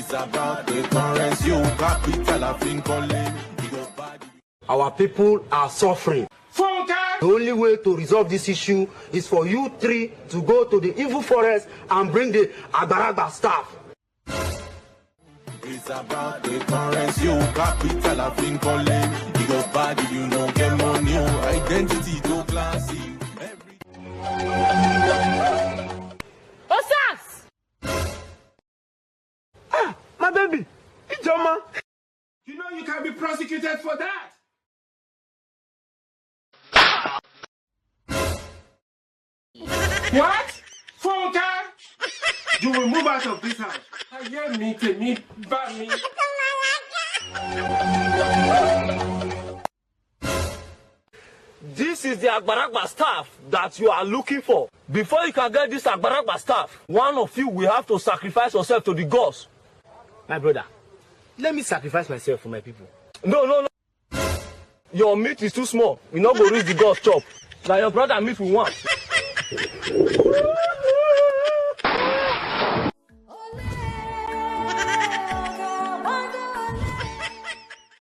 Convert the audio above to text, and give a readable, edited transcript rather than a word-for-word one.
It's about the currency, capital of Lincoln. Our people are suffering. The only way to resolve this issue is for you three to go to the evil forest and bring the Agbaragba staff. It's about the currency, capital of Lincoln. You go body, you know, get money, identity, go classy. Osas! Ah, my baby, Ijoma. You know you can be prosecuted for that. What? Funka? You will move out of this house. I hear me to me, but me. This is the Agbaragba staff that you are looking for. Before you can get this Agbaragba staff, one of you will have to sacrifice yourself to the gods. My brother, let me sacrifice myself for my people. No. Your meat is too small. We not go reach the gods chop. Now your brother meat we want.